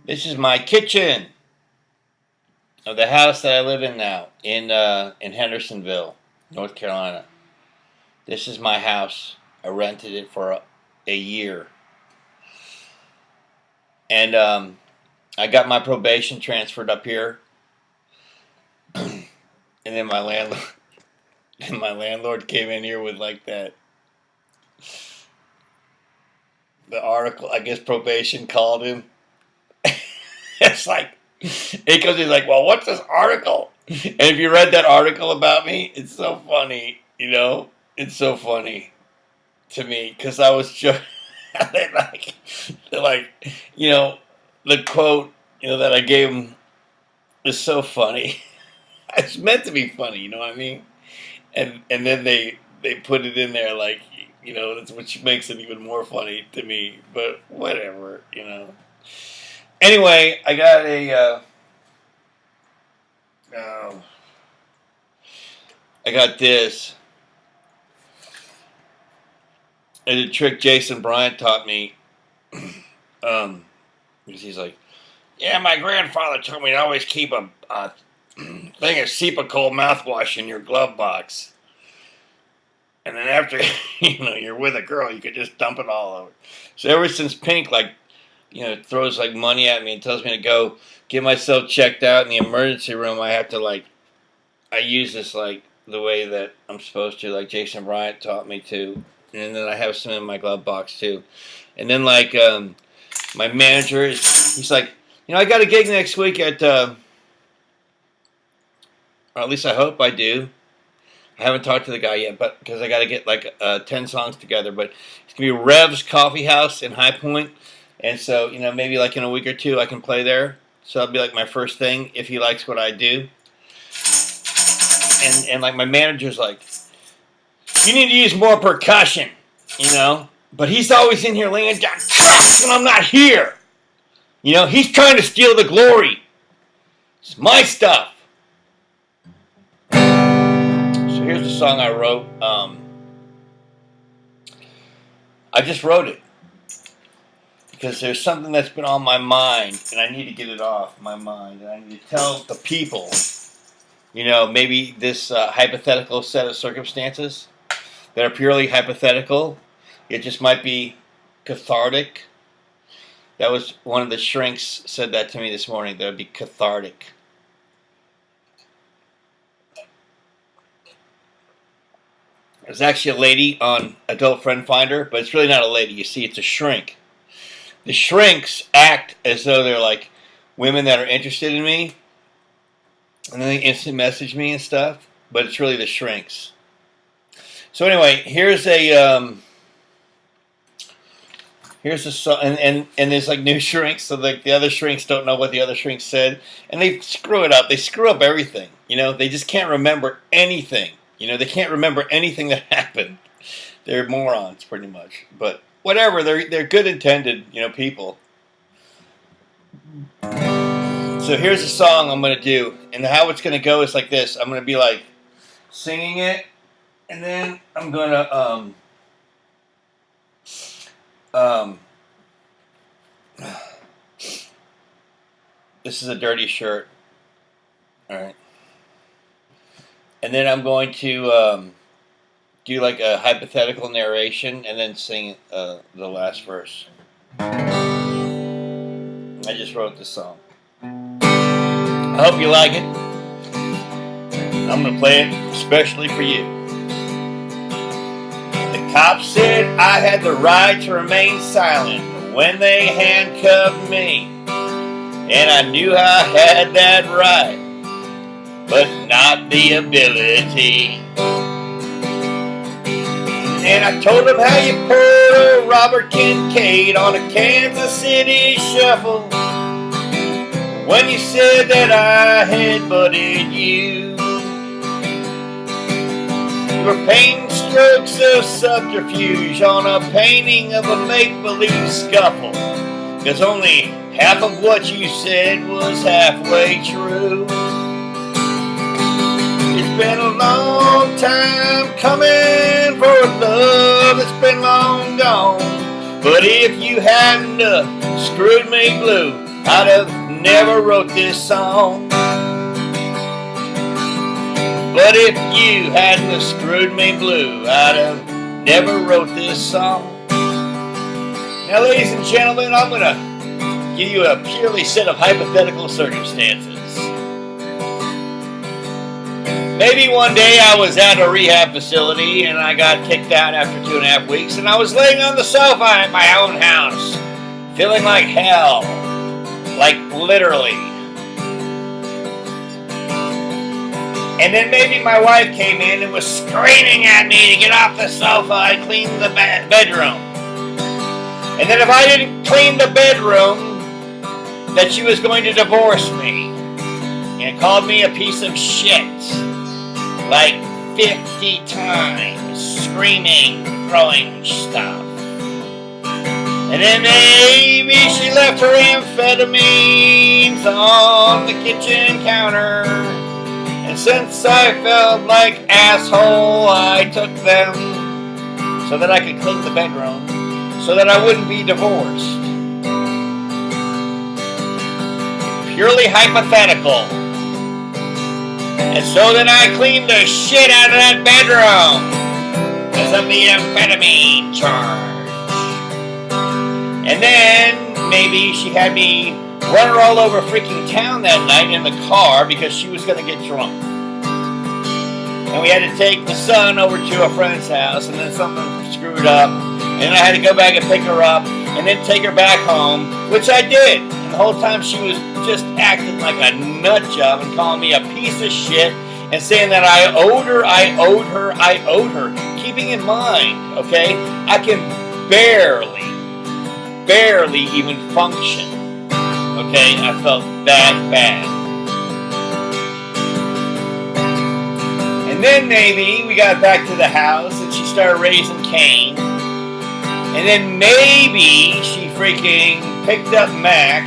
This is my kitchen of the house that I live in now in Hendersonville, North Carolina. This is my house. I rented it for a year, and I got my probation transferred up here, and then my landlord came in here with like the article. I guess probation called him. It's like it comes in like, well, what's this article? And if you read that article about me, it's so funny. It's so funny to me because I was just they're like, the quote that I gave him is so funny. It's meant to be funny, you know what I mean? And then they put it in there like, that's which makes it even more funny to me. But whatever. Anyway, I got I got this. And the trick Jason Bryant taught me. Because he's like, yeah, my grandfather told me to always keep a thing of Cepacol mouthwash in your glove box. And then after, you're with a girl, you could just dump it all over. So ever since Pink, throws money at me and tells me to go get myself checked out in the emergency room, I have to I use this the way that I'm supposed to, like Jason Bryant taught me to. And then I have some in my glove box too. And then my manager he's like, I got a gig next week at, or at least I hope I do. I haven't talked to the guy yet, but because I got to get 10 songs together. But it's gonna be Rev's Coffee House in High Point, and so maybe in a week or two I can play there. So that'll be my first thing if he likes what I do. And my manager's like, you need to use more percussion, But he's always in here laying down tracks when I'm not here. He's trying to steal the glory. It's my stuff. So here's the song I wrote. I just wrote it because there's something that's been on my mind, and I need to get it off my mind. And I need to tell the people, maybe this hypothetical set of circumstances that are purely hypothetical. It just might be cathartic. That was one of the shrinks said that to me this morning. That would be cathartic. There's actually a lady on Adult Friend Finder, but it's really not a lady. You see, it's a shrink. The shrinks act as though they're women that are interested in me, and then they instant message me and stuff. But it's really the shrinks. So anyway, here's a song, and there's new shrinks, so the other shrinks don't know what the other shrinks said, and they screw it up. They screw up everything. They just can't remember anything. They can't remember anything that happened. They're morons, pretty much. But whatever, they're good intended, people. So here's a song I'm gonna do, and how it's gonna go is like this. I'm gonna be singing it, and then I'm gonna this is a dirty shirt. All right. And then I'm going to do a hypothetical narration and then sing the last verse. I just wrote this song. I hope you like it. I'm going to play it especially for you. The cops said I had the right to remain silent when they handcuffed me. And I knew I had that right, but not the ability. And I told him how you pulled a Robert Kincaid on a Kansas City shuffle when you said that I had butted you. You were painting strokes of subterfuge on a painting of a make-believe scuffle, 'cause only half of what you said was halfway true. It's been a long time coming for a love that's been long gone, but if you hadn't screwed me blue, I'd have never wrote this song. But if you hadn't have screwed me blue, I'd have never wrote this song. Now, ladies and gentlemen, I'm going to give you a purely set of hypothetical circumstances. Maybe one day I was at a rehab facility and I got kicked out after 2.5 weeks, and I was laying on the sofa at my own house, feeling like hell. Like literally. And then maybe my wife came in and was screaming at me to get off the sofa and clean the bedroom. And then if I didn't clean the bedroom, that she was going to divorce me. And called me a piece of shit. Like 50 times. Screaming, throwing stuff. And then maybe she left her amphetamines on the kitchen counter. And since I felt like asshole, I took them so that I could clean the bedroom, so that I wouldn't be divorced. Purely hypothetical. And so then I cleaned the shit out of that bedroom because of the amphetamine charge. And then maybe she had me run her all over freaking town that night in the car because she was going to get drunk. And we had to take the son over to a friend's house, and then something screwed up. And then I had to go back and pick her up and then take her back home, which I did. And the whole time she was just acting like a nut job and calling me a piece of shit and saying that I owed her. Keeping in mind, okay, I can barely even function. Okay, I felt that bad. And then maybe we got back to the house and she started raising Cain. And then maybe she freaking picked up Mac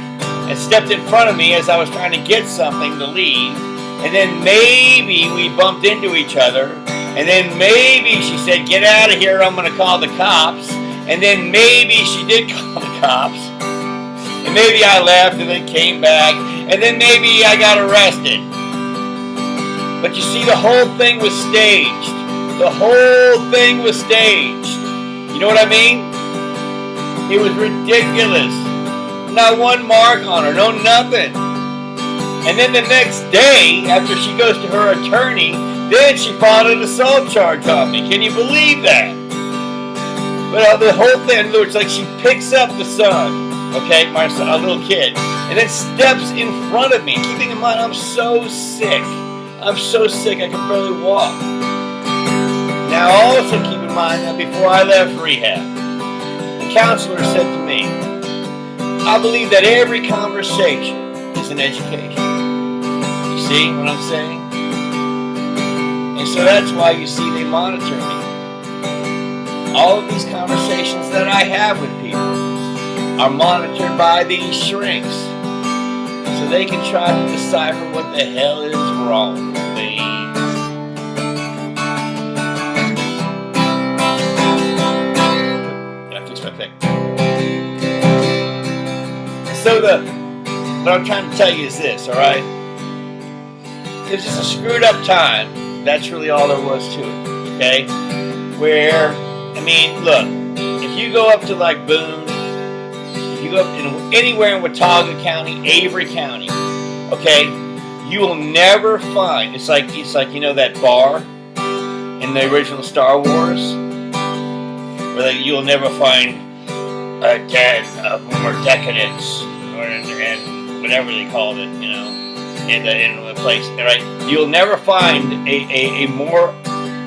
and stepped in front of me as I was trying to get something to leave. And then maybe we bumped into each other. And then maybe she said, "Get out of here, I'm going to call the cops." And then maybe she did call the cops. And maybe I left and then came back. And then maybe I got arrested. But you see, the whole thing was staged. The whole thing was staged. You know what I mean? It was ridiculous. Not one mark on her, no nothing. And then the next day, after she goes to her attorney, then she filed an assault charge on me. Can you believe that? But the whole thing, in other words, like she picks up the son, okay, my son, a little kid, and then steps in front of me. Keeping in mind, I'm so sick. I'm so sick I can barely walk. Now, also keep in mind that before I left rehab, the counselor said to me, "I believe that every conversation is an education." You see what I'm saying? And so that's why you see they monitor me. All of these conversations that I have with people are monitored by these shrinks, so they can try to decipher what the hell is wrong with me. Gotta fix my pick. So what I'm trying to tell you is this, alright? It was just a screwed up time. That's really all there was to it, okay? Where, I mean, look, if you go up to like Boone, if you go up anywhere in Watauga County, Avery County, okay, you will never find, it's like you know that bar in the original Star Wars, where you'll never find a more decadence, and whatever they called it, you know, in the place, right? You'll never find a more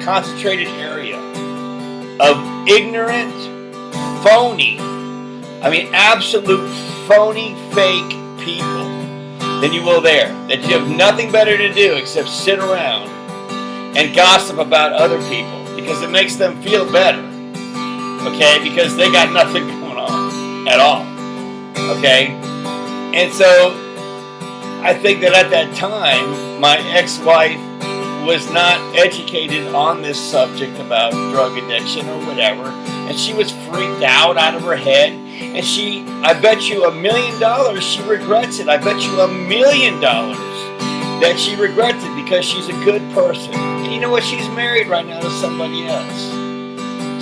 concentrated area of ignorant, phony, I mean absolute phony, fake people than you will there. That you have nothing better to do except sit around and gossip about other people because it makes them feel better. Okay? Because they got nothing going on at all. Okay? And so I think that at that time, my ex-wife was not educated on this subject about drug addiction or whatever, and she was freaked out of her head, And I bet you $1 million she regrets it. I bet you $1 million that she regrets it because she's a good person. And you know what? She's married right now to somebody else.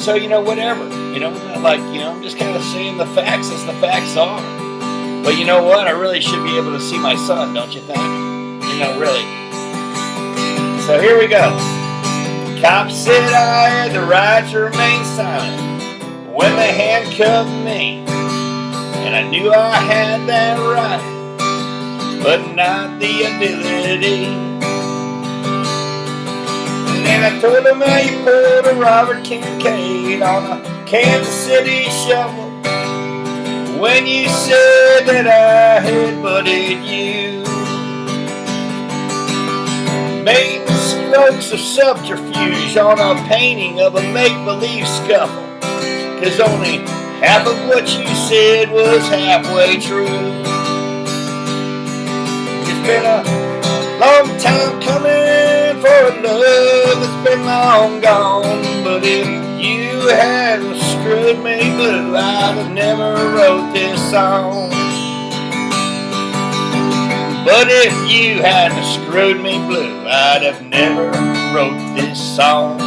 So, whatever. I'm just kind of saying the facts as the facts are. But you know what? I really should be able to see my son, don't you think? Really. So here we go. The cops said I had the right to remain silent when they handcuffed me. And I knew I had that right, but not the ability. And then I told him how you pulled a Robert Kincaid on a Kansas City shuffle when you said that I had butted you. Made strokes of subterfuge on a painting of a make-believe scuffle, 'cause only half of what you said was halfway true. It's been a long time coming for a love that's been long gone. But if you hadn't screwed me blue, I'd have never wrote this song. But if you hadn't screwed me blue, I'd have never wrote this song.